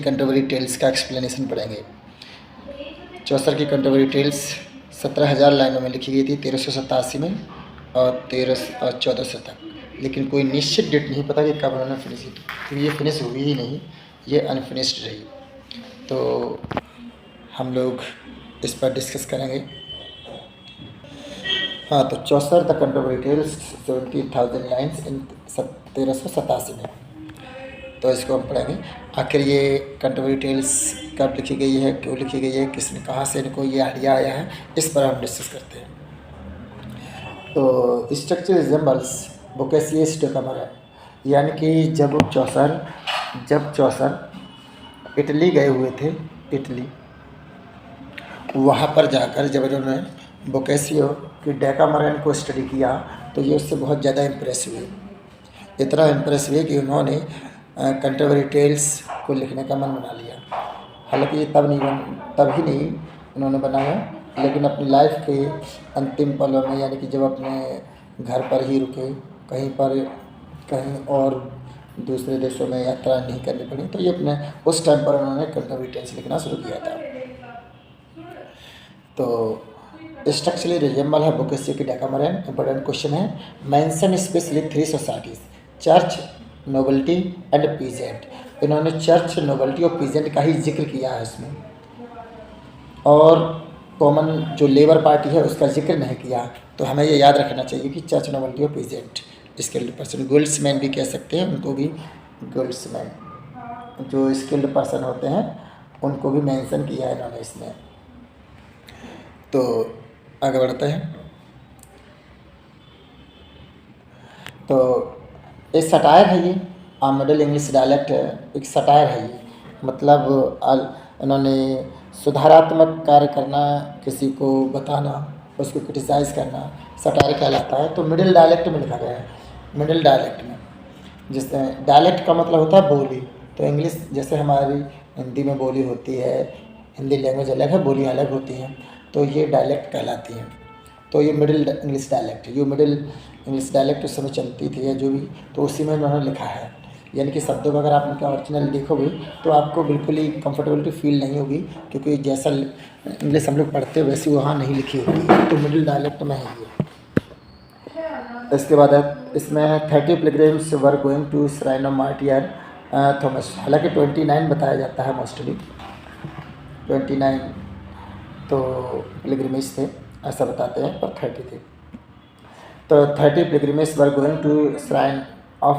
Contemporary tales का explanation पढ़ेंगे। चौसर की कंटेम्परेरी टेल्स 17,000 लाइनों में लिखी गई थी 1387 में और 1400 तक, लेकिन कोई निश्चित डेट नहीं पता कि कब उन्होंने फिनिश की, तो ये फिनिश हुई ही नहीं, ये अनफिनिश्ड रही। तो हम लोग इस पर डिस्कस करेंगे। हाँ, तो Chaucer the contemporary tales 17,000 lines in 1387 में, तो इसको हम पढ़ेंगे। आखिर ये कंटेम्परेरी टेल्स कब लिखी गई है, क्यों लिखी गई है, किसने कहाँ से इनको ये आइडिया आया है, इस पर हम डिस्कस करते हैं। तो स्ट्रक्चर रिजेंबल्स बोकेशियस डेकामेरन, यानी कि जब चौसर इटली गए हुए थे, इटली, वहाँ पर जाकर जब उन्होंने बोकेशियो की डेकामेरन को स्टडी किया तो ये उससे बहुत ज़्यादा इम्प्रेस हुए। इतना इम्प्रेस हुए कि उन्होंने कंटेम्परेरी टेल्स को लिखने का मन बना लिया। हालांकि ये तब ही नहीं उन्होंने बनाया, लेकिन अपनी लाइफ के अंतिम पलों में, यानी कि जब अपने घर पर ही रुके, कहीं और दूसरे देशों में यात्रा नहीं करनी पड़ी, तो ये अपने उस टाइम पर उन्होंने कंटेम्परेरी टेल्स लिखना शुरू किया था। तो स्ट्रक्चरली रिजेंबल है बोकेशियो की डेकामेरन। इंपॉर्टेंट क्वेश्चन है, mention specially 3 societies, church, nobility and peasant. इन्होंने चर्च, नोबल्टी और पीजेंट का ही जिक्र किया है इसमें, और कॉमन जो लेबर पार्टी है उसका जिक्र नहीं किया। तो हमें ये याद रखना चाहिए कि चर्च, नोबल्टी और पीजेंट स्किल्ड पर्सन, गुल्ड्समैन भी कह सकते हैं उनको भी, गुल्ड्समैन जो स्किल्ड पर्सन होते हैं उनको भी मेंशन किया है इन्होंने इसमें। तो आगे बढ़ते हैं। तो एक सटायर है ये, मिडिल इंग्लिश डायलेक्ट है, एक सटायर है ये, मतलब इन्होंने सुधारात्मक कार्य करना, किसी को बताना, उसको क्रिटिसाइज़ करना, सटायर कहलाता है। तो मिडिल डायलेक्ट में लिखा गया है, मिडिल डायलेक्ट में, जिससे डायलेक्ट का मतलब होता है बोली। तो इंग्लिश जैसे हमारी हिंदी में बोली होती है, हिंदी लैंग्वेज अलग है, बोली अलग होती हैं, तो ये डायलेक्ट कहलाती हैं। तो ये मिडिल इंग्लिश डायलेक्ट, ये मिडिल इंग्लिश डायलेक्ट उस समय चलती थी या जो भी, तो उसी में उन्होंने लिखा है। यानी कि शब्दों को अगर आप उनका ओरिजिनल देखोगे तो आपको बिल्कुल ही कंफर्टेबिलिटी फील नहीं होगी, क्योंकि जैसा इंग्लिश हम लोग पढ़ते हैं वैसी वहाँ नहीं लिखी होगी। तो मिडिल डायलेक्ट में है ये। इसके बाद इसमें 30 pilgrims were going to shrine of martyr Thomas. हालांकि 29 बताया जाता है, मोस्टली 29 तो पिलग्रिमेज थे ऐसा बताते हैं, पर 30 थे। तो 30 pilgrimage were going to shrine of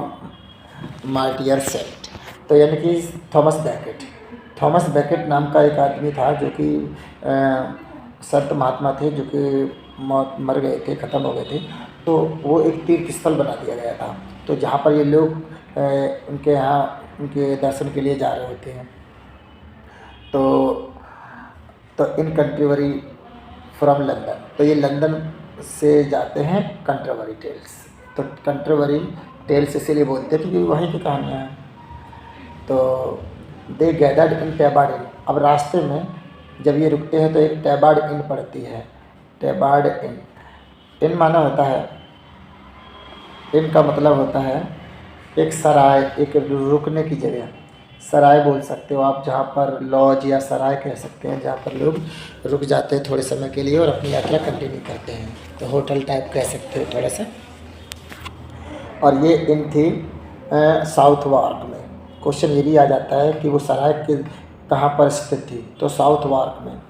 martyr saint. तो यानी कि थॉमस बैकेट नाम का एक आदमी था जो कि संत महात्मा थे, जो कि मर गए थे, ख़त्म हो गए थे। तो वो एक तीर्थ स्थल बना दिया गया था, तो जहाँ पर ये लोग उनके यहाँ उनके दर्शन के लिए जा रहे होते हैं। तो इन कंट्रीवरी फ्रॉम लंदन, तो ये लंदन से जाते हैं कंट्रीवरी टेल्स। तो कंट्रीवरी टेल्स इसीलिए बोलते हैं क्योंकि वहीं की कहानियाँ हैं। तो दे गैदर्ड इन टैबार्ड इन। अब रास्ते में जब ये रुकते हैं तो एक टैबार्ड इन पड़ती है, टैबार्ड इन। इन माना होता है, इन का मतलब होता है एक सराय, एक रुकने की जगह, सराय बोल सकते हो आप, जहाँ पर लॉज या सराय कह सकते हैं, जहाँ पर लोग रुक जाते हैं थोड़े समय के लिए और अपनी यात्रा कंटिन्यू करते हैं। तो होटल टाइप कह सकते हो थोड़ा सा। और ये इन थी साउथ वार्क में। क्वेश्चन ये भी आ जाता है कि वो सराय के कहाँ पर स्थित थी, तो साउथ वार्क में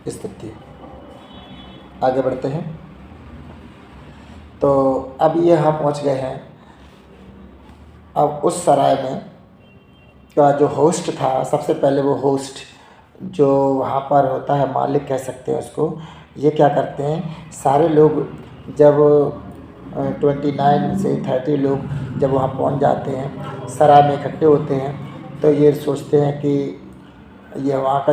स्थित थी। आगे बढ़ते हैं। तो अब ये हम पहुँच गए हैं। अब उस सराय में का जो होस्ट था, सबसे पहले वो होस्ट जो वहाँ पर होता है, मालिक कह सकते हैं उसको, ये क्या करते हैं, सारे लोग जब 29 से 30 लोग जब वहाँ पहुँच जाते हैं, सराय में इकट्ठे होते हैं, तो ये सोचते हैं कि ये वहाँ का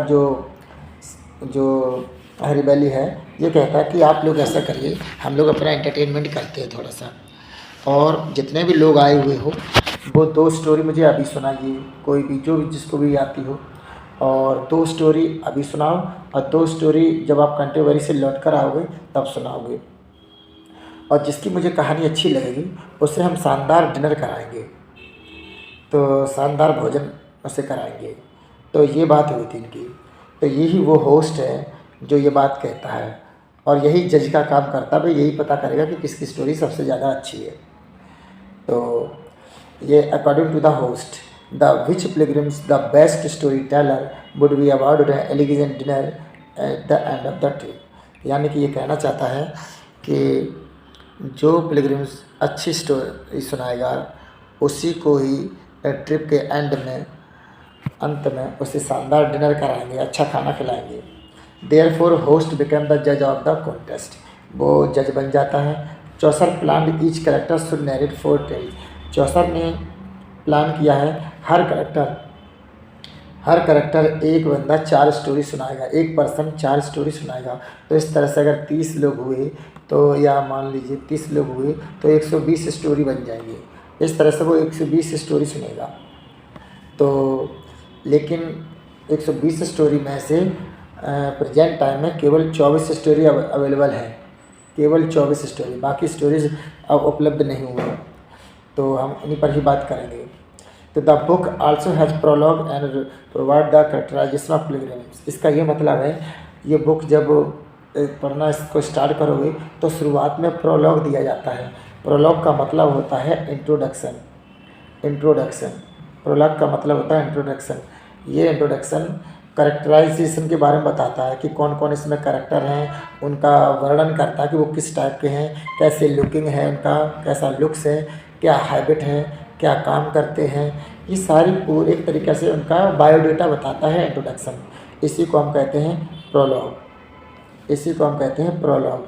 जो हरिबैली है, ये कहता है कि आप लोग ऐसा करिए, हम लोग अपना एंटरटेनमेंट करते हैं थोड़ा सा, और जितने भी लोग आए हुए हो वो 2 स्टोरी मुझे अभी सुनाइए, कोई भी जो भी जिसको भी आती हो, और 2 स्टोरी अभी सुनाओ, और 2 स्टोरी जब आप कंटेम्परेरी से लौट कर आओगे तब सुनाओगे, और जिसकी मुझे कहानी अच्छी लगेगी उससे हम शानदार डिनर कराएंगे, तो शानदार भोजन उसे कराएंगे। तो ये बात हुई थी इनकी। तो यही वो होस्ट है जो ये बात कहता है, और यही जज का काम करता है, भाई यही पता करेगा कि किसकी स्टोरी सबसे ज़्यादा अच्छी है। तो ये according to the host, the which pilgrims the best story teller would be awarded elegant dinner at the end of the trip. यानी कि ये कहना चाहता है कि जो पिलग्रिम्स अच्छी स्टोरी सुनाएगा उसी को ही ट्रिप के अंत में उसे शानदार डिनर कराएंगे, अच्छा खाना खिलाएंगे। देयरफॉर होस्ट बिकम द जज ऑफ द कॉन्टेस्ट, वो जज बन जाता है। Chaucer plan each character should narrate 4 tales. Chaucer ने प्लान किया है हर करेक्टर एक बंदा 4 स्टोरी सुनाएगा, एक पर्सन 4 स्टोरी सुनाएगा। तो इस तरह से अगर 30 लोग हुए तो, या मान लीजिए 30 लोग हुए तो 120 स्टोरी बन जाएंगे। इस तरह से वो 120 स्टोरी सुनेगा। तो लेकिन 120 स्टोरी में से प्रेजेंट टाइम में केवल 24 स्टोरी अवेलेबल है, केवल 24 स्टोरी, बाकी स्टोरीज अब उपलब्ध नहीं हुए। तो हम इन्हीं पर ही बात करेंगे। तो the book also has prologue and provide the characterisation of pilgrims. इसका ये मतलब है, ये बुक जब पढ़ना इसको स्टार्ट करोगे तो शुरुआत में प्रोलॉग दिया जाता है। प्रोलॉग का मतलब होता है इंट्रोडक्शन। प्रोलॉग का मतलब होता है इंट्रोडक्शन। ये इंट्रोडक्शन कैरेक्टराइजेशन के बारे में बताता है कि कौन कौन इसमें कैरेक्टर हैं, उनका वर्णन करता है कि वो किस टाइप के हैं, कैसे लुकिंग है उनका, कैसा लुक्स है, क्या हैबिट है, क्या काम करते हैं। ये सारी पूरी एक तरीके से उनका बायोडेटा बताता है इंट्रोडक्शन। इसी को हम कहते हैं प्रोलॉग।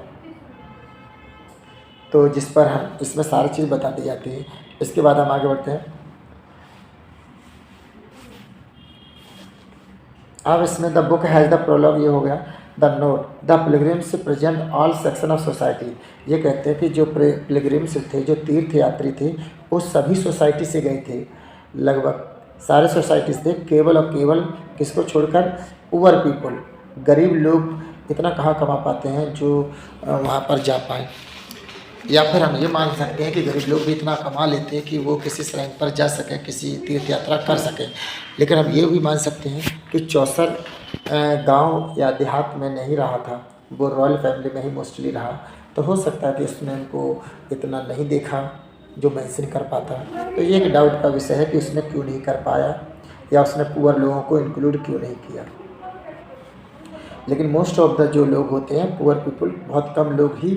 तो जिस पर हम इसमें सारी चीज़ बता दी जाती है। इसके बाद हम आगे बढ़ते हैं। अब इसमें the book has the prologue, ये हो गया। The note, the pilgrims present all section of society. ये कहते हैं कि जो पिलग्रिम्स थे, जो तीर्थ यात्री थे, वो सभी सोसाइटी से गए थे, लगभग सारे सोसाइटीज़ थे, केवल और केवल किसको छोड़कर, पुअर पीपल, गरीब लोग इतना कहाँ कमा पाते हैं जो वहाँ पर जा पाए। या फिर हम ये मान सकते हैं कि गरीब लोग भी इतना कमा लेते हैं कि वो किसी श्राइन पर जा सकें, किसी तीर्थ यात्रा कर सकें। लेकिन हम ये भी मान सकते हैं कि चौसर गांव या देहात में नहीं रहा था, वो रॉयल फैमिली में ही मोस्टली रहा। तो हो सकता है कि उसने उनको इतना नहीं देखा जो मेंशन कर पाता। तो ये एक डाउट का विषय है कि उसने क्यों नहीं कर पाया, या उसने पुअर लोगों को इंक्लूड क्यों नहीं किया। लेकिन मोस्ट ऑफ द जो लोग होते हैं पुअर पीपल, बहुत कम लोग ही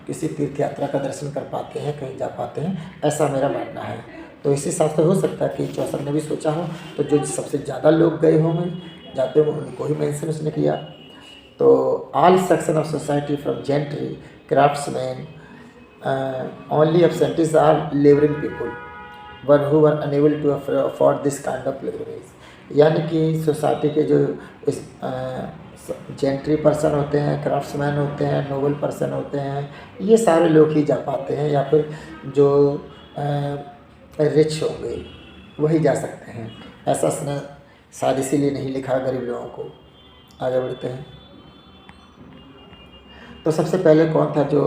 किसी तीर्थ यात्रा का दर्शन कर पाते हैं, कहीं जा पाते हैं, ऐसा मेरा मानना है। तो इस हिसाब से हो सकता है कि चौसर ने भी सोचा हो, तो जो सबसे ज़्यादा लोग गए होंगे, जाते होंगे, उनको ही मेंशन उसने किया। तो all section of society from gentry, craftsman, only absentees are labouring people one who were unable to afford this kind of pilgrimage. यानी कि सोसाइटी के जो इस जेंट्री पर्सन होते हैं, क्राफ्ट्समैन होते हैं, नोबल पर्सन होते हैं, ये सारे लोग ही जा पाते हैं, या फिर जो रिच होंगे वही जा सकते हैं। ऐसा उसने शायद इसीलिए नहीं लिखा गरीब लोगों को। आगे बढ़ते हैं। तो सबसे पहले कौन था जो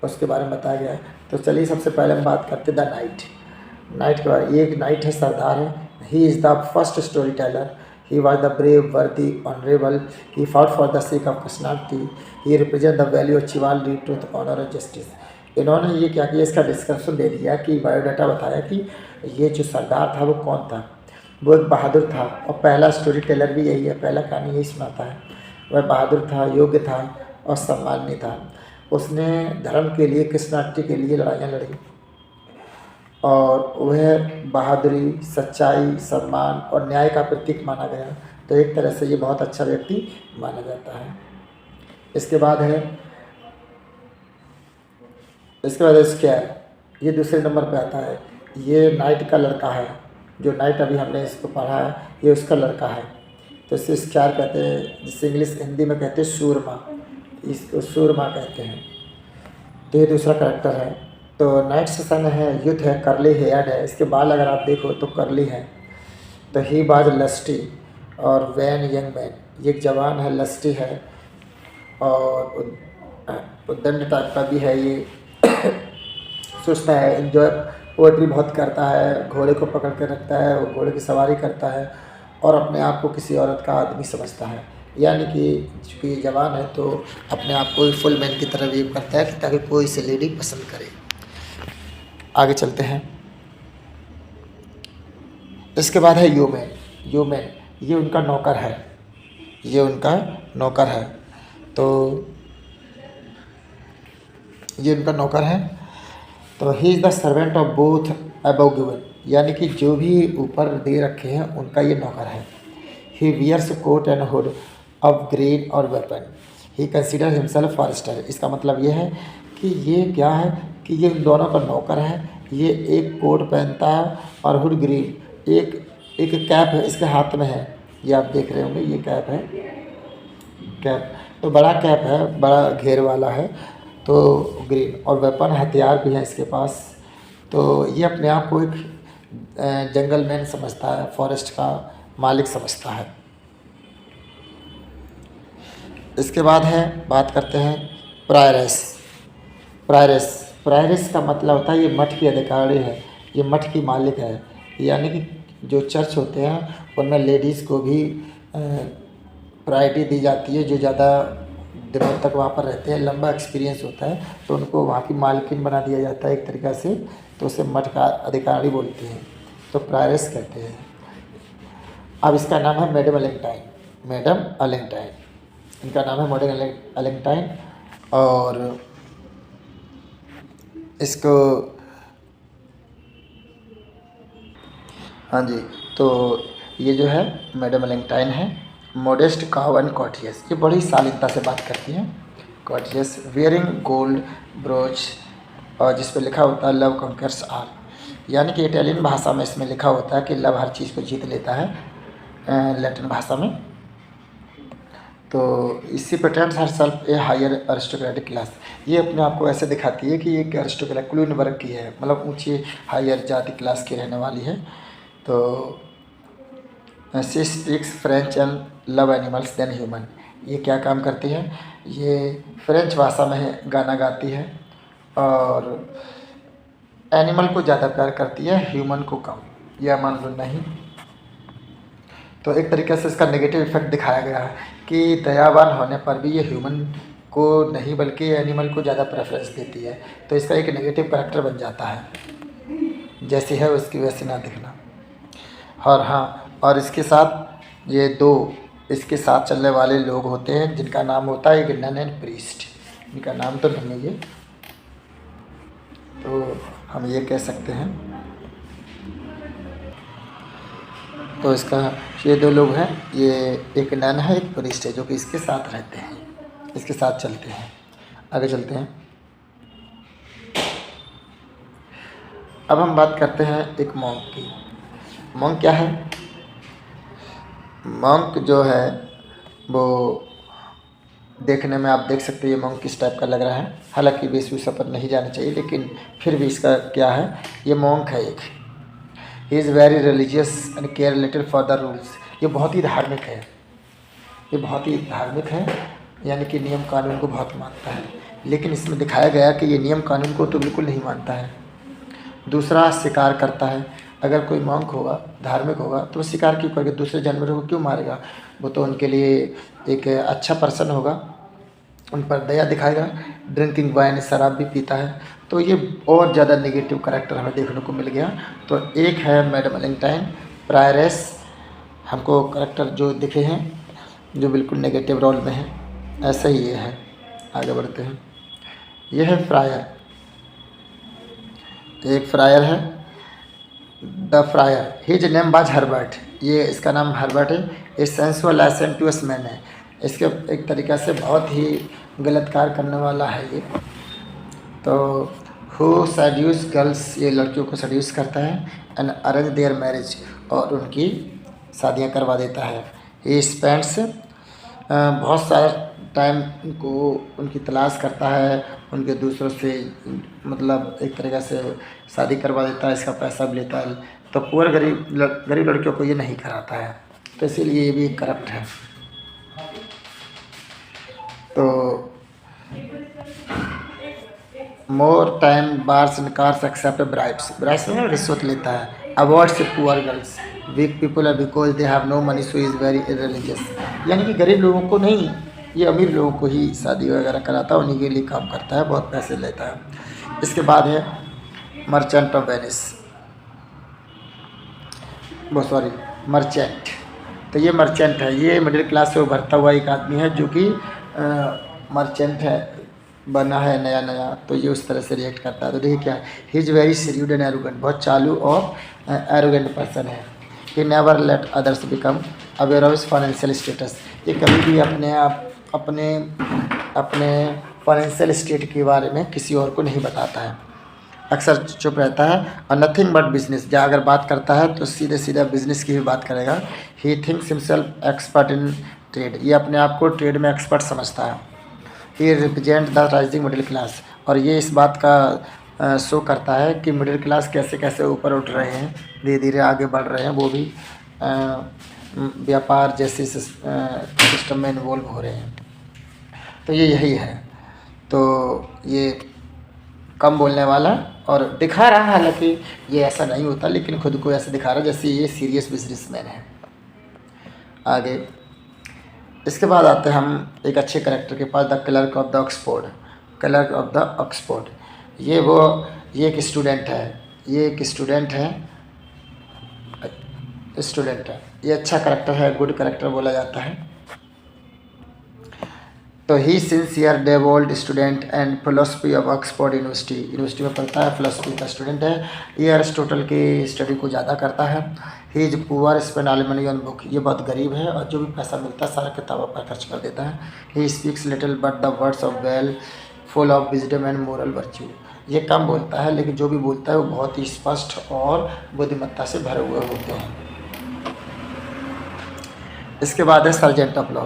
उसके बारे में बताया गया है। तो चलिए सबसे पहले हम बात करते हैं द नाइट के बारे में। ये एक नाइट है, सरदार है। He is the first story teller. He was the brave, worthy, honorable. He fought for the sake of personality. He represent the value of chivalry, truth, honor and justice. इन्होंने ये क्या किया, इसका डिस्क्रिप्शन दे दिया कि biodata बताया कि ये जो सरदार था वो कौन था। वो एक बहादुर था, और पहला स्टोरी टेलर भी यही है, पहला कहानी यही सुनाता है। वह बहादुर था, योग्य था और सम्माननीय था। उसने धर्म के लिए, कृष्णाष्टमी के लिए लड़ाइयाँ लड़ी, और वह बहादुरी, सच्चाई, सम्मान और न्याय का प्रतीक माना गया। तो एक तरह से ये बहुत अच्छा व्यक्ति माना जाता है। इसके बाद स्क्वायर, ये दूसरे नंबर पे आता है। ये नाइट का लड़का है, जो नाइट अभी हमने इसको पढ़ा है, ये उसका लड़का है। तो इसे स्क्वायर कहते हैं, जिससे इंग्लिश हिंदी में कहते हैं सूरमा, इसको सूरमा कहते हैं। तो ये दूसरा करेक्टर है। तो नाइट सेशन है, यूथ है, करली हेयर्ड है, इसके बाल अगर आप देखो तो करली है। तो ही बाज लस्टी और वैन यंग मैन, ये एक जवान है, लस्टी है और उद्दंड टाइप का भी है। ये सुस्त है, इन्जॉय पोएट्री बहुत करता है, घोड़े को पकड़ कर रखता है, वो घोड़े की सवारी करता है और अपने आप को किसी औरत का आदमी समझता है। यानी कि चूँकि ये जवान है तो अपने आप को फुल मैन की तरह बिहेव करता है कि ताकि कोई इसे लेडी पसंद करे। आगे चलते हैं। इसके बाद है ह्यूमन। ह्यूमन ये उनका नौकर है, ये उनका नौकर है। तो ये उनका नौकर है। तो he is the servant of both above given, यानी कि जो भी ऊपर दे रखे हैं उनका ये नौकर है। He wears coat and hood of green और weapon, he consider himself forester. इसका मतलब ये है कि ये क्या है कि ये इन दोनों का नौकर है। ये एक कोट पहनता है और हुड ग्रीन, एक एक कैप है इसके हाथ में है, ये आप देख रहे होंगे, ये कैप है, कैप तो बड़ा कैप है, बड़ा घेर वाला है, तो ग्रीन, और वेपन हथियार भी है इसके पास। तो ये अपने आप को एक जंगलमैन समझता है, फॉरेस्ट का मालिक समझता है। इसके बाद है, बात करते हैं प्रायरस। प्रायरस प्रायरस का मतलब होता है ये मठ की अधिकारी है, ये मठ की मालिक है। यानी कि जो चर्च होते हैं उनमें लेडीज़ को भी प्रायोरिटी दी जाती है, जो ज़्यादा दिनों तक वहाँ पर रहते हैं, लंबा एक्सपीरियंस होता है, तो उनको वहाँ की मालकिन बना दिया जाता है एक तरीक़ा से, तो उसे मठ का अधिकारी बोलते हैं, तो प्रायरस कहते हैं। अब इसका नाम है मैडम एलेंटाइन। मैडम एलेंटाइन इनका नाम है, मैडम एलेंटाइन। और इसको, हाँ जी, तो ये जो है मैडम एलेंटाइन है। मॉडेस्ट काव एंड कॉर्टियस, ये बड़ी शालीनता से बात करती हैं। कॉर्टियस वियरिंग गोल्ड ब्रोच, और जिस पे लिखा होता है लव कॉन्कर्स आल, यानी कि इटालियन भाषा में इसमें लिखा होता है कि लव हर चीज़ को जीत लेता है, लैटिन भाषा में। तो इसी pretends herself a higher aristocratic class, ये अपने आप को ऐसे दिखाती है कि ये एक अरिस्टोक्रेटिक क्वीन वर्ग की है, मतलब ऊँची हायर जाति क्लास की रहने वाली है। तो she speaks French and love animals than human, ये क्या काम करती है, ये फ्रेंच भाषा में गाना गाती है और एनिमल को ज़्यादा प्यार करती है, ह्यूमन को कम, यह मान लो नहीं। तो एक तरीके से इसका नेगेटिव इफेक्ट दिखाया गया है कि दयावान होने पर भी ये ह्यूमन को नहीं बल्कि एनिमल को ज़्यादा प्रेफरेंस देती है, तो इसका एक नेगेटिव कैरेक्टर बन जाता है, जैसी है उसकी वैसे ना दिखना। और हाँ, और इसके साथ ये दो इसके साथ चलने वाले लोग होते हैं जिनका नाम होता है एक नन एंड प्रीस्ट, इनका नाम तो नहीं है ये, तो हम ये कह सकते हैं। तो इसका ये दो लोग हैं, ये एक नन है एक प्रीस्ट है, जो कि इसके साथ रहते हैं, इसके साथ चलते हैं। आगे चलते हैं। अब हम बात करते हैं एक मॉन्क की। मॉन्क क्या है? मॉन्क जो है वो देखने में आप देख सकते हैं ये मॉन्क किस टाइप का लग रहा है, हालांकि वेशभूषा पर नहीं जाना चाहिए, लेकिन फिर भी इसका क्या है, ये मॉन्क है एक। ही is very religious and care little for the rules, ये बहुत ही धार्मिक है, ये बहुत ही धार्मिक है, यानी कि नियम कानून को बहुत मानता है। लेकिन इसमें दिखाया गया कि ये नियम कानून को तो बिल्कुल नहीं मानता है। दूसरा, शिकार करता है। अगर कोई मॉन्क होगा, धार्मिक होगा, तो वो शिकार क्यों करेगा, दूसरे जानवरों को क्यों मारेगा, वो तो उनके लिए एक अच्छा पर्सन होगा, उन पर दया दिखाएगा। ड्रिंकिंग वाइन, शराब भी पीता है, तो ये और ज़्यादा नेगेटिव करैक्टर हमें देखने को मिल गया। तो एक है मैडम एलेंटाइन, प्रायरेस, हमको करैक्टर जो दिखे हैं जो बिल्कुल नेगेटिव रोल में है, ऐसा ही ये है। आगे बढ़ते हैं। ये है फ्रायर, एक फ्रायर है, the fryer, his name was Herbert, ये इसका नाम हर्बर्ट है। ए सेंसुअल एसेंटुअस मैन है, इसके एक तरीक़ा से बहुत ही गलत कार्य करने वाला है ये। तो हु सेड्यूस गर्ल्स, ये लड़कियों को सेड्यूस करता है, एंड अरेंज देयर मैरिज, और उनकी शादियां करवा देता है। ही स्पेंड्स, बहुत सारा टाइम को उनकी तलाश करता है, उनके दूसरों से मतलब एक तरीक़ा से शादी करवा देता है, इसका पैसा भी लेता है। तो पुअर गरीब लड़कियों को ये नहीं कराता है, तो इसीलिए ये भी करप्ट है। तो more time bars and cars accept bribes, bribes में रिश्वत लेता है, avoids poor girls, weak people are because they have no money so is very irreligious. यानी कि गरीब लोगों को नहीं, ये अमीर लोगों को ही शादी वगैरह कराता है, उन्हीं के लिए काम करता है, बहुत पैसे लेता है। इसके बाद है मर्चेंट ऑफ वेनिस, वो सॉरी मर्चेंट। तो ये मर्चेंट है, ये मिडिल क्लास से उभरता हुआ एक आदमी है जो कि मर्चेंट है, बना है नया नया, तो ये उस तरह से रिएक्ट करता है। तो देखिए क्या है, he is very shrewd and arrogant, बहुत चालू और एरोगेंट पर्सन है। He never let others become aware of his financial status, ये कभी भी अपने फाइनेंशियल स्टेट के बारे में किसी और को नहीं बताता है, अक्सर चुप रहता है। और नथिंग बट बिजनेस, या अगर बात करता है तो सीधे सीधा बिजनेस की भी बात करेगा। He thinks himself expert in trade, ये अपने आप को ट्रेड में एक्सपर्ट समझता है। He represent the rising middle class, और ये इस बात का शो करता है कि मिडिल क्लास कैसे कैसे ऊपर उठ रहे हैं, धीरे धीरे आगे बढ़ रहे हैं, वो भी व्यापार जैसे सिस्टम में इन्वॉल्व हो रहे हैं। तो ये यही है। तो ये कम बोलने वाला और दिखा रहा है, हालांकि ये ऐसा नहीं होता, लेकिन खुद को ऐसे दिखा रहा है जैसे ये सीरियस बिजनेसमैन है। आगे इसके बाद आते हैं हम एक अच्छे करेक्टर के पास, the clerk of the Oxford. Clerk of the Oxford, ये एक स्टूडेंट है, ये अच्छा करेक्टर है, गुड करेक्टर बोला जाता है। तो ही सिंसियर डेवोल्ड student and philosophy of Oxford university में पढ़ता है, फिलोसफी का स्टूडेंट है। ये अरिस्टोटल की स्टडी को ज़्यादा करता है। He is poor, spend all money on book, ये बहुत गरीब है और जो भी पैसा मिलता है सारा किताबों पर खर्च कर देता है। He speaks little but the words of well full of wisdom and moral virtue, ये कम बोलता है लेकिन जो भी बोलता है वो बहुत ही स्पष्ट और बुद्धिमत्ता से भरे हुए होते हैं। इसके बाद है सर्जेंट ऑफ लॉ,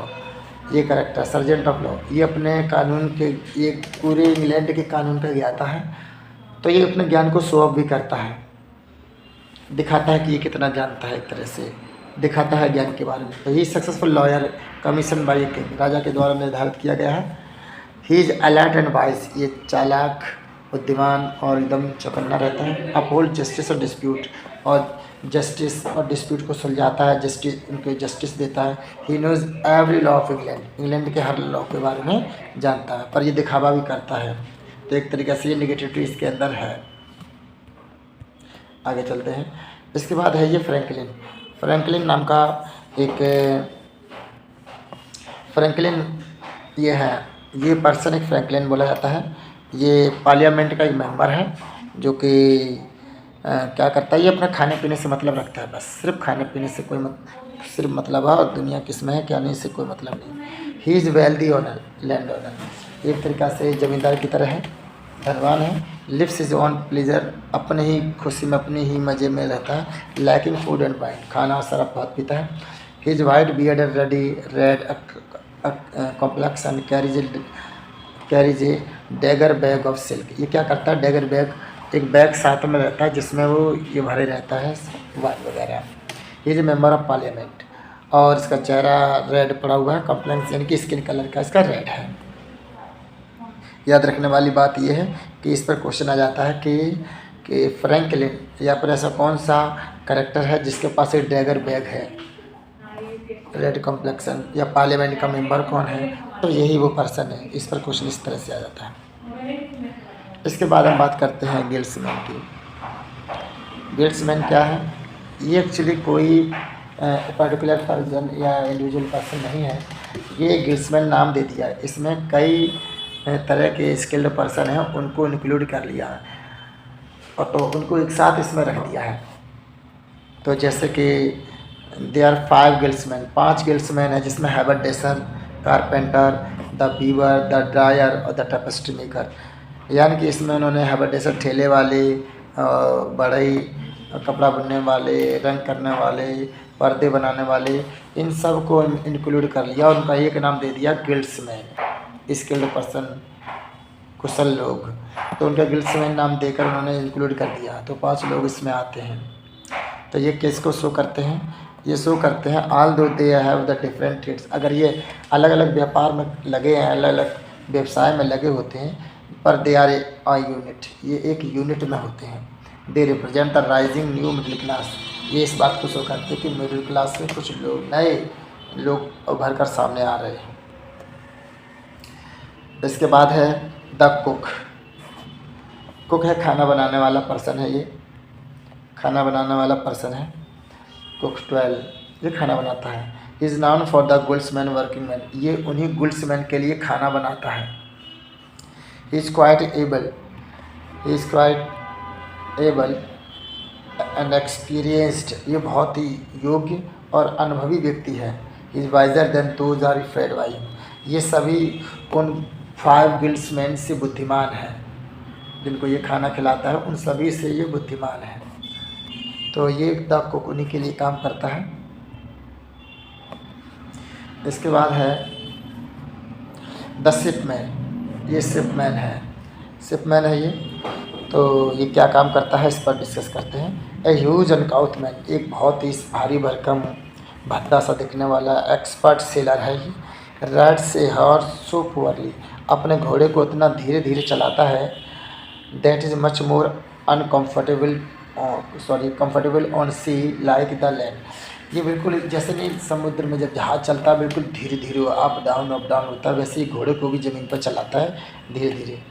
ये करेक्टर सर्जेंट ऑफ लॉ, ये अपने कानून के, ये पूरे इंग्लैंड के कानून का ज्ञाता है। तो ये अपने ज्ञान को शो ऑफ भी करता है, दिखाता है कि ये कितना जानता है, एक तरह से दिखाता है ज्ञान के बारे में। तो he successful lawyer commission by king, राजा के द्वारा निर्धारित किया गया है। He is alert and wise, ये चालाक, बुद्धिमान और एकदम चौकन्ना रहता है। अपहोल्ड जस्टिस और डिस्प्यूट, और जस्टिस और डिस्प्यूट को सुलझाता है, उनको जस्टिस देता है। He knows every law of England के हर लॉ के बारे में जानता है, पर ये दिखावा भी करता है। तो एक तरीके से ये निगेटिविटी इसके अंदर है। आगे चलते हैं। इसके बाद है ये फ्रैंकलिन नाम का एक फ्रैंकलिन ये है, ये पर्सन एक फ्रैंकलिन बोला जाता है। ये पार्लियामेंट का एक मेंबर है जो कि क्या करता है, ये अपना खाने पीने से मतलब रखता है, बस सिर्फ खाने पीने से सिर्फ मतलब है, और दुनिया किस में है क्या नहीं, इससे कोई मतलब नहीं। He is wealthy owner, land owner, एक तरीक़ा से ज़मींदार की तरह है, धनवान है। लिव्स इज ऑन प्लीजर, अपने ही खुशी में अपने ही मज़े में रहता है। लैकिंग फूड एंड वाइन, खाना और शराब बहुत पीता है। He is white beard and red complex and carries A dagger bag of silk, ये क्या करता है, डैगर बैग, एक बैग साथ में रहता है जिसमें वो ये भरे रहता है वाइन वगैरह। He is member of parliament, और इसका चेहरा रेड पड़ा हुआ है, कॉम्प्लेक्स यानी कि स्किन कलर का इसका रेड है। याद रखने वाली बात यह है कि इस पर क्वेश्चन आ जाता है कि फ्रैंकलिन या फिर ऐसा कौन सा करेक्टर है जिसके पास एक डैगर बैग है, रेड कॉम्प्लेक्सन, या पार्लियामेंट का मेंबर कौन है, तो यही वो पर्सन है। इस पर क्वेश्चन इस तरह से आ जाता है। इसके बाद हम बात करते हैं गिल्ड्समैन की। गिल्ड्समैन क्या है, ये एक्चुअली कोई पर्टिकुलर पर्सन या इंडिविजुअल पर्सन नहीं है, ये गिल्ड्समैन नाम दे दिया है। इसमें कई तरह के स्किल्ड पर्सन हैं, उनको इंक्लूड कर लिया है और तो उनको एक साथ इसमें रख दिया है। तो जैसे कि दे आर 5 गिल्ड्समैन, 5 गिल्ड्समैन है, जिसमें haberdasher, carpenter, the weaver, the dryer और द टैपेस्ट्री मेकर, यानी कि इसमें उन्होंने हैबरडेसर ठेले वाले, बढ़ई, कपड़ा बुनने वाले, रंग करने वाले, पर्दे बनाने वाले, इन सब को इंक्लूड कर लिया और उनका एक नाम दे दिया गिल्ड्समैन, स्किल्ड पर्सन, कुशल लोग। तो उनका गिल्ड्समैन नाम देकर उन्होंने इंक्लूड कर दिया। तो 5 लोग इसमें आते हैं। तो ये किसको शो करते हैं, ये शो करते हैं although they have the different trades, अगर ये अलग अलग व्यापार में लगे हैं, अलग अलग व्यवसाय में लगे होते हैं, पर दे आर अ यूनिट, ये एक यूनिट में होते हैं। They represent the rising new middle class. ये इस बात को शो करते हैं कि मिडिल क्लास से कुछ लोग नए लोग उभर कर सामने आ रहे हैं। इसके बाद है द कुक। कुक है खाना बनाने वाला पर्सन है, ये खाना बनाने वाला पर्सन है। कुक 12 ये खाना बनाता है। Is known for the guildsman working man, ये उन्हीं गुड्समैन के लिए खाना बनाता है। He is quite able, he is quite able and experienced, ये बहुत ही योग्य और अनुभवी व्यक्ति है। He is wiser than those are fed by, ये सभी उन 5 गिल्ड्समैन से बुद्धिमान है, जिनको ये खाना खिलाता है उन सभी से ये बुद्धिमान है। तो ये द कुक उन्हीं के लिए काम करता है। इसके बाद है द शिपमैन, ये शिपमैन है, शिपमैन है ये। तो ये क्या काम करता है इस पर डिस्कस करते हैं। ए ह्यूज अनकाउथ मैन, एक बहुत ही भारी भरकम भद्दा सा दिखने वाला एक्सपर्ट सेलर है ये। Rides a horse so poorly, अपने घोड़े को इतना धीरे धीरे चलाता है। That is much more uncomfortable comfortable on sea like the land, ये बिल्कुल जैसे नहीं समुद्र में जब जहाज़ चलता है बिल्कुल धीरे धीरे अप डाउन होता है, वैसे ही घोड़े को भी ज़मीन पर चलाता है धीरे धीरे।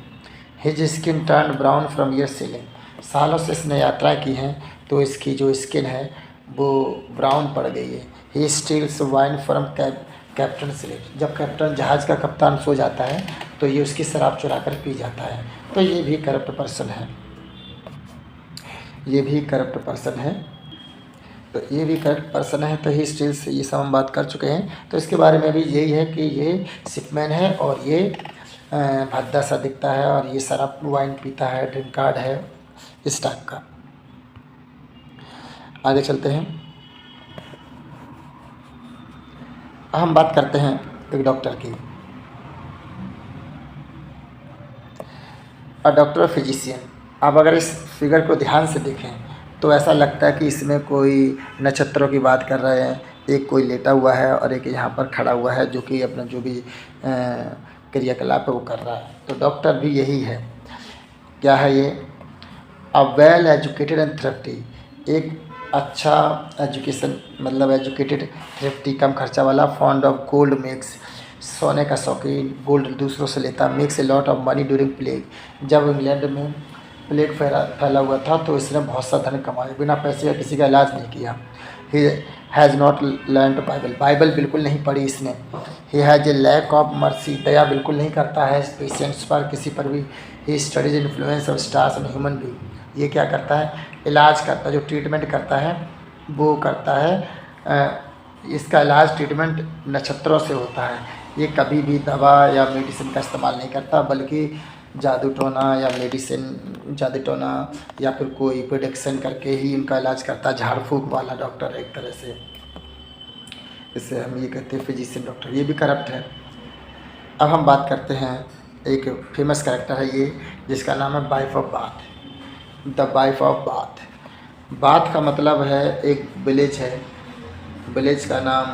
His skin turn brown from year selling, सालों से इसने यात्राएं की हैं तो इसकी जो स्किन है वो ब्राउन पड़ गई है। He steals wine from captain sleep, जब कैप्टन जहाज़ का कप्तान सो जाता है तो ये उसकी शराब चुरा कर पी जाता है। तो ये भी करप्ट पर्सन है, ये भी करप्ट पर्सन है। तो ये भी करप्ट पर्सन है। तो ही स्टील्स, ये सब हम बात कर चुके हैं। तो इसके बारे में भी यही है कि ये शिपमैन है और ये भद्दा सा दिखता है और ये शराब वाइन पीता है, ड्रिंक कार्ड है, इस टाइप का। आगे चलते हैं। हम बात करते हैं एक डॉक्टर की। और डॉक्टर फिजिशियन, अब अगर इस फिगर को ध्यान से देखें तो ऐसा लगता है कि इसमें कोई नक्षत्रों की बात कर रहे हैं। एक कोई लेटा हुआ है और एक यहाँ पर खड़ा हुआ है जो कि अपना जो भी क्रियाकलाप है वो कर रहा है। तो डॉक्टर भी यही है। क्या है ये? A well educated and thrifty, एक अच्छा एजुकेशन मतलब एजुकेटेड, थ्रिफ्टी कम खर्चा वाला, फॉन्ड ऑफ गोल्ड मेक्स, सोने का शौकीन, गोल्ड दूसरों से लेता, makes a lot of money during plague, जब इंग्लैंड में प्लेग फैला हुआ था तो इसने बहुत सा धन कमाया, बिना पैसे का किसी का इलाज नहीं किया। He has not learn Bible, Bible बिल्कुल नहीं पढ़ी इसने। He has a lack of mercy, दया बिल्कुल नहीं करता है पेशेंट्स पर, किसी पर भी। He studies influence of stars and human being, ये क्या करता है? इलाज करता है, जो ट्रीटमेंट करता है वो करता है। इसका इलाज ट्रीटमेंट नक्षत्रों से होता है। ये कभी भी दवा या मेडिसिन का इस्तेमाल नहीं करता, बल्कि जादू टोना या मेडिसिन, जादू टोना या फिर कोई प्रोडिक्शन करके ही इनका इलाज करता है। झाड़ फूक वाला डॉक्टर एक तरह से, इसे हम ये कहते हैं फिजिशियन डॉक्टर। ये भी करप्ट है। अब हम बात करते हैं, एक फेमस कैरेक्टर है ये जिसका नाम है wife of bath, the wife of bath. Bath का मतलब है एक विलेज है, विलेज का नाम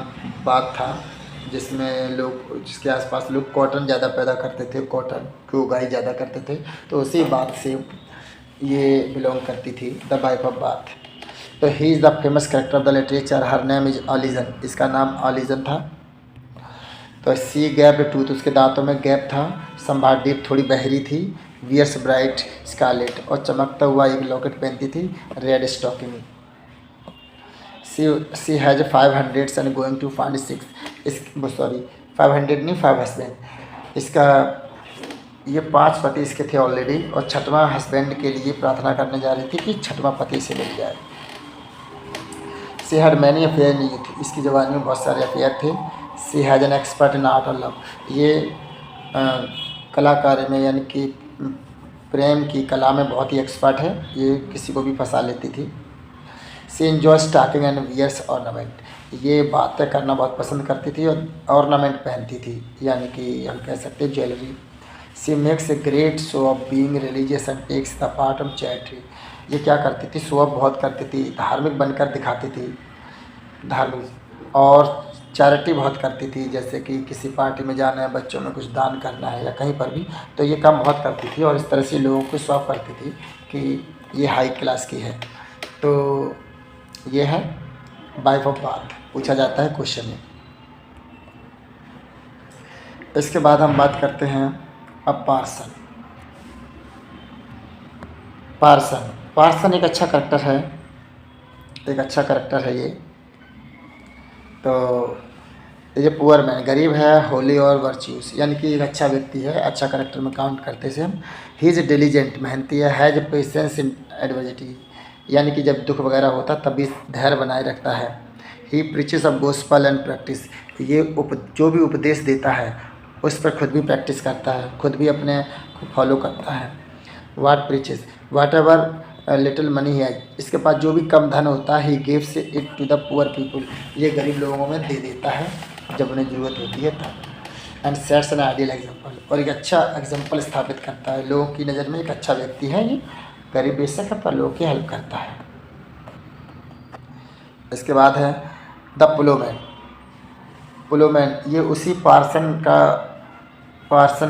बाथ था, जिसमें लोग, जिसके आसपास लोग कॉटन ज़्यादा पैदा करते थे, कॉटन की उगाई ज़्यादा करते थे। तो उसी बात से ये बिलोंग करती थी, द वाइफ ऑफ बाथ। तो he is the famous character of the literature, her name is Alison, इसका नाम ऑलिजन था। तो सी गैप टूथ, उसके दांतों में गैप था। संभार डीप, थोड़ी बहरी थी। वियर्स ब्राइट स्कारलेट, और चमकता हुआ एक लॉकेट पहनती थी, red stocking. She has 500 and going to find 6, इस 500 नहीं, 5 हस्बैंड। इसका ये 5 पति इसके थे ऑलरेडी, और 6वां हस्बैंड के लिए प्रार्थना करने जा रही थी कि 6वां पति से मिल जाए। She had many affair in youth, इसकी जवानी में बहुत सारे अफेयर थे। She has an expert in art और लव, ये कलाकार में यानी कि प्रेम की कला में बहुत ही एक्सपर्ट है, ये किसी को भी फंसा लेती थी। She enjoys talking and wears ornament, ये बातें करना बहुत पसंद करती थी और ऑर्नामेंट पहनती थी, यानी कि हम कह सकते हैं jewellery. She makes a great show of being religious and takes the part of charity, ये क्या करती थी? शो ऑफ बहुत करती थी, धार्मिक बनकर दिखाती थी, धार्मिक, और चैरिटी बहुत करती थी, जैसे कि किसी पार्टी में जाना है, बच्चों में कुछ दान करना है या कहीं पर भी, तो ये काम बहुत करती थी और इस तरह से लोगों को शो ऑफ करती थी कि ये हाई क्लास की है। तो ये है वाइफ ऑफ बाथ, पूछा जाता है क्वेश्चन में। इसके बाद हम बात करते हैं अब पार्सन। पार्सन पार्सन एक अच्छा करेक्टर है, एक अच्छा करेक्टर है ये। तो ये पुअर मैन, गरीब है, होली और वर्च्यूस, यानी कि एक अच्छा व्यक्ति है, अच्छा करेक्टर में काउंट करते से हम। ही इज़ डिलीजेंट, मेहनती है, हैज़ पेशेंस इन एडवर्सिटी, यानी कि जब दुख वगैरह होता तब भी धैर्य बनाए रखता है। He preaches of gospel and practice, ये जो भी उपदेश देता है उस पर खुद भी प्रैक्टिस करता है, खुद भी अपने को फॉलो करता है। What preaches whatever little money है, इसके पास जो भी कम धन होता है, he gives it to the poor people, ये गरीब लोगों में दे देता है जब उन्हें ज़रूरत होती है तब। And sets an ideal example, और एक अच्छा एग्जाम्पल स्थापित करता है, लोगों की नज़र में एक अच्छा व्यक्ति है ये, गरीब बेशक है पर लोगों की हेल्प करता है। इसके बाद है द पुलोमैन। पुलोमैन ये उसी पार्सन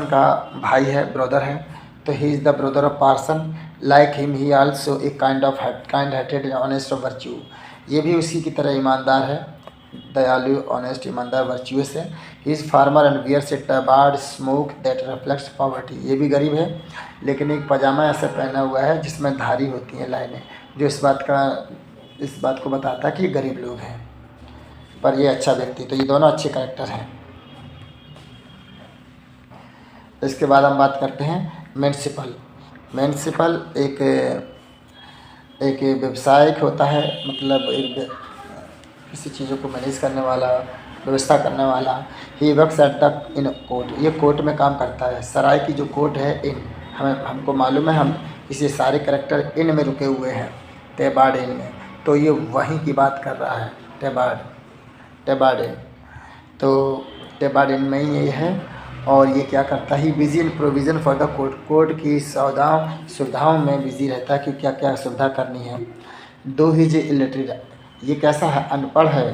का भाई है, ब्रदर है। तो he is the brother of parson, like him he also a kind hearted honest of virtue, ये भी उसी की तरह ईमानदार है, दयालु, ऑनेस्ट, ईमानदार, वर्च्यूअस है। He is farmer and wears a tabard smock that reflects poverty, ये भी गरीब है लेकिन एक पजामा ऐसा पहना हुआ है जिसमें धारी होती हैं लाइनें, जो इस बात को बताता है कि गरीब लोग हैं, पर ये अच्छा व्यक्ति। तो ये दोनों अच्छे कैरेक्टर हैं। इसके बाद हम बात करते हैं म्युनिसिपल। म्युनिसिपल एक व्यवसायिक होता है, मतलब एक किसी चीज़ों को मैनेज करने वाला, व्यवस्था करने वाला। He works at the in court, ये कोर्ट में काम करता है। सराय की जो कोर्ट है इन, हमको मालूम है, हम इसे सारे कैरेक्टर इन में रुके हुए हैं, तेबाड़ इन में, तो ये वहीं की बात कर रहा है, तेबाड़ इन। तो तेबाड़ इन में ही ये है। और ये क्या करता है, busy in provision for the court की सुविधाओं में बिजी रहता है कि क्या क्या सुविधा करनी है। दो ही जो इलिटरेट, ये कैसा है, अनपढ़ है।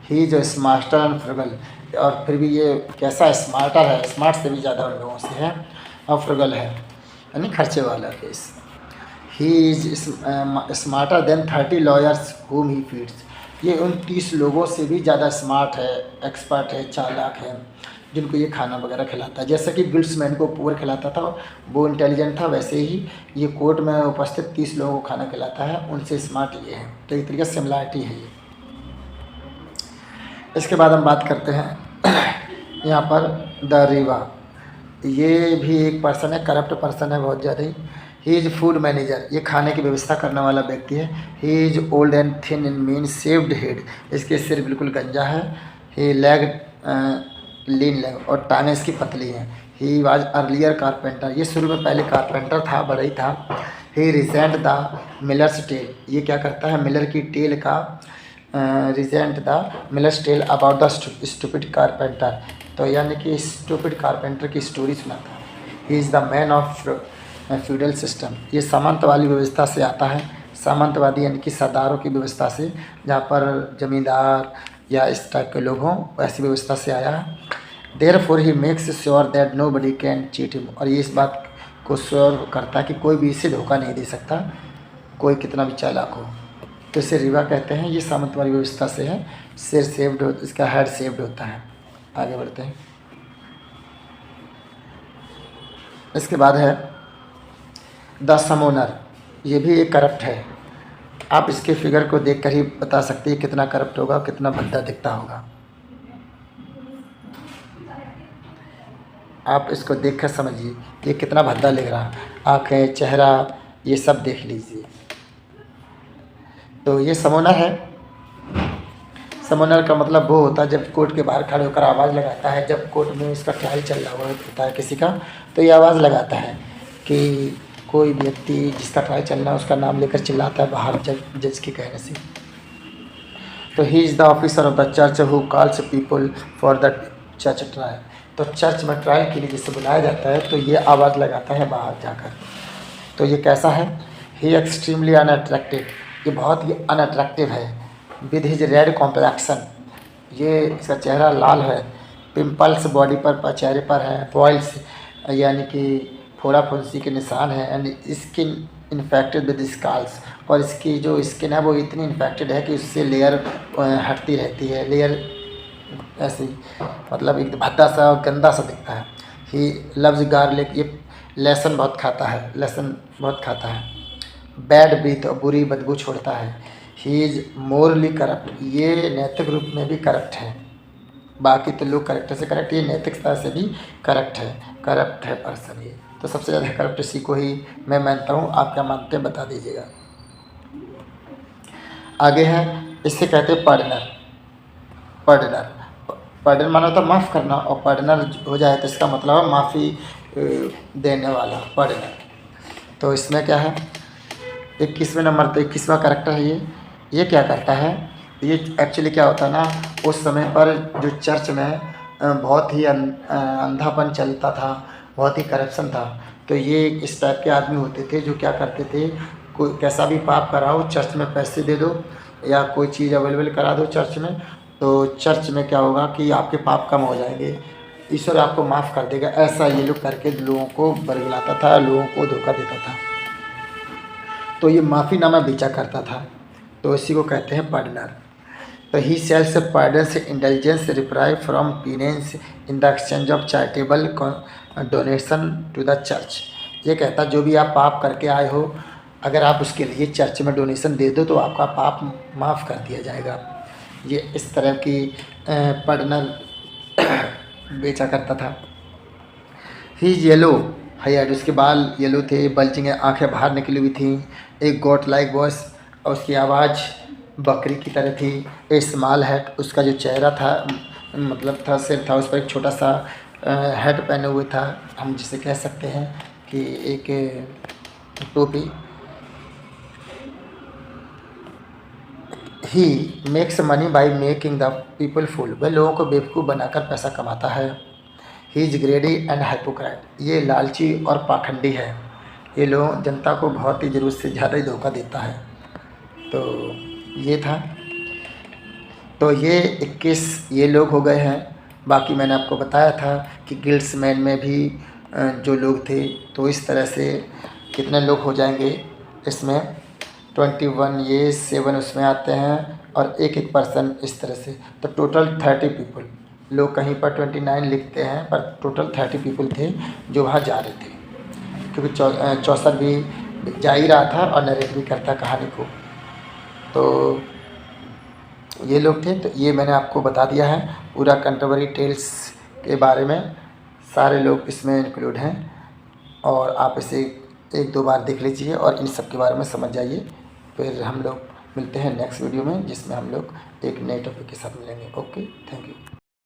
ही जो स्मार्टर एंड फ्रुगल, और फिर भी ये कैसा स्मार्टर है, स्मार्ट से भी ज़्यादा उन लोगों से है, और फ्रुगल है यानी खर्चे वाला case. He is smarter than 30 lawyers whom he feeds, ये उन 30 लोगों से भी ज़्यादा स्मार्ट है, एक्सपर्ट है, चालाक है, जिनको ये खाना वगैरह खिलाता है। जैसे कि बिल्ड्समैन को पुअर खिलाता था, वो इंटेलिजेंट था, वैसे ही ये कोर्ट में उपस्थित 30 लोगों को खाना खिलाता है, उनसे स्मार्ट ये है। तो एक तरीके से सिमिलरिटी है ये। इसके बाद हम बात करते हैं यहाँ पर द रीवा, ये भी एक पर्सन है, करप्ट पर्सन है बहुत ज़्यादा ही। ही इज़ फूड मैनेजर, ये खाने की व्यवस्था करने वाला व्यक्ति है। He is old and thin in mean shaved head, इसके सिर बिल्कुल गंजा है। ही लेग लीन लेग, और टांगें इसकी पतली हैं। ही वाज अर्लियर कारपेंटर, ये शुरू में पहले कारपेंटर था, बड़ा ही था। He regent the miller's tale, ये क्या करता है, मिलर की टेल का regent the miller's tale about the stupid carpenter, तो यानी कि स्टूपिड कारपेंटर की स्टोरी सुनाता है। He is the man of feudal system, ये सामंत वाली व्यवस्था से आता है, सामंतवादी यानी कि सरदारों की व्यवस्था से, जहाँ पर जमींदार या इस टाइप के लोग हों, ऐसी व्यवस्था से आया है। Therefore he makes sure that nobody can cheat him, और ये इस बात को श्योर करता है कि कोई भी इसे धोखा नहीं दे सकता, कोई कितना भी चालाक हो। तो इसे रीवा कहते हैं, ये सामंतवादी व्यवस्था से है। सिर सेव्ड हो, इसका हेड सेव्ड होता है। आगे बढ़ते हैं। इसके बाद है द समोनर, ये भी एक करप्ट है। आप इसके फिगर को देखकर ही बता सकते हैं कितना करप्ट होगा, कितना भद्दा दिखता होगा। आप इसको देखकर समझिए ये कितना भद्दा लग रहा है, आँखें, चेहरा, ये सब देख लीजिए। तो ये समोनर है। समोनर का मतलब वो होता है जब कोर्ट के बाहर खड़े होकर आवाज़ लगाता है, जब कोर्ट में इसका ट्रायल चल रहा होता है किसी का, तो ये आवाज़ लगाता है कि कोई व्यक्ति जिसका ट्रायल चल रहा है उसका नाम लेकर चिल्लाता है बाहर जज के कहने से। तो he is the officer of the church who calls people for the church trial, तो चर्च में ट्रायल के लिए जिसे बुलाया जाता है तो ये आवाज़ लगाता है बाहर जाकर। तो ये कैसा है, ही एक्सट्रीमली अनअट्रैक्टिव, ये बहुत ही अनअट्रैक्टिव है। विद हिज रेड कॉम्प्लेक्शन, ये इसका चेहरा लाल है। पिंपल्स बॉडी पर चेहरे पर है। बॉइल्स यानी कि फोड़ा फुंसी के निशान है। एंड स्किन इन्फेक्टेड विद स्काल्स, और इसकी जो स्किन है वो इतनी इन्फेक्टेड है कि उससे लेयर हटती रहती है, लेयर ऐसे ही मतलब एक भद्दा सा और गंदा सा दिखता है। ही लव्स गार्लिक, ये लहसुन बहुत खाता है, लहसुन बहुत खाता है। बैड ब्रीथ, और बुरी बदबू छोड़ता है। ही इज़ मोरली करप्ट, ये नैतिक रूप में भी करप्ट है। बाकी तो लोग करेक्टर से करेक्ट, ये नैतिकता से भी करप्ट है पर्सन ये। तो सबसे ज़्यादा करप्ट इसी को ही मैं मानता हूँ। आप क्या मानते हैं बता दीजिएगा। आगे है, इससे कहते हैं पार्टनर। पार्टनर माना होता है माफ़ करना, और पार्टनर हो जाए तो इसका मतलब है माफ़ी देने वाला, पार्टनर। तो इसमें क्या है, 21वें नंबर, तो 21वां करेक्टर है ये क्या करता है, ये एक्चुअली क्या होता है ना, उस समय पर जो चर्च में बहुत ही अंधापन चलता था, बहुत ही करप्शन था। तो ये इस टाइप के आदमी होते थे जो क्या करते थे, कोई कैसा भी पाप कराओ, चर्च में पैसे दे दो या कोई चीज़ अवेलेबल करा दो चर्च में, तो चर्च में क्या होगा कि आपके पाप कम हो जाएंगे, ईश्वर आपको माफ़ कर देगा। ऐसा ये लोग करके लोगों को बरगलाता था, लोगों को धोखा देता था। तो ये माफ़ीनामा बेचा करता था, तो इसी को कहते हैं पार्टनर। तो he sells pardons intelligence reprieve from penance in the exchange of charitable donation to the church. ये कहता जो भी आप पाप करके आए हो, अगर आप उसके लिए चर्च में डोनेशन दे दो तो आपका पाप माफ़ कर दिया जाएगा। ये इस तरह की पार्टनर बेचा करता था। ही येलो हेयर्ड, उसके बाल येलो थे, बल्जिंग आंखें बाहर निकली हुई थी, एक गॉट लाइक वॉइस, और उसकी आवाज़ बकरी की तरह थी। ए स्मॉल हैट, उसका जो चेहरा था मतलब था सिर था, उस पर एक छोटा सा हेड पहने हुए था, हम जिसे कह सकते हैं कि एक टोपी। He makes money by making the people fool, वह लोगों को बेवकूफ़ बनाकर पैसा कमाता है। ही इज़ ग्रेडी एंड हाइपोक्राइट, ये लालची और पाखंडी है, ये लोग जनता को बहुत ही ज़रूरत से ज़्यादा ही धोखा देता है। तो ये था, तो ये 21 ये लोग हो गए हैं। बाकी मैंने आपको बताया था कि गिल्ड्समैन में भी जो लोग थे, तो इस तरह से कितने लोग हो जाएंगे इसमें 21, ये 7 उसमें आते हैं, और एक एक पर्सन इस तरह से, तो टोटल 30 पीपल। लोग कहीं पर 29 लिखते हैं, पर टोटल 30 पीपल थे जो वहाँ जा रहे थे, क्योंकि चौसर भी जा ही रहा था और नरेट भी करता कहानी को। तो ये लोग थे, तो ये मैंने आपको बता दिया है पूरा कंटेम्पररी टेल्स के बारे में, सारे लोग इसमें इंक्लूड हैं, और आप इसे 1-2 बार देख लीजिए और इन सब के बारे में समझ जाइए। फिर हम लोग मिलते हैं नेक्स्ट वीडियो में, जिसमें हम लोग एक नए टॉपिक के साथ मिलेंगे। Okay, thank you.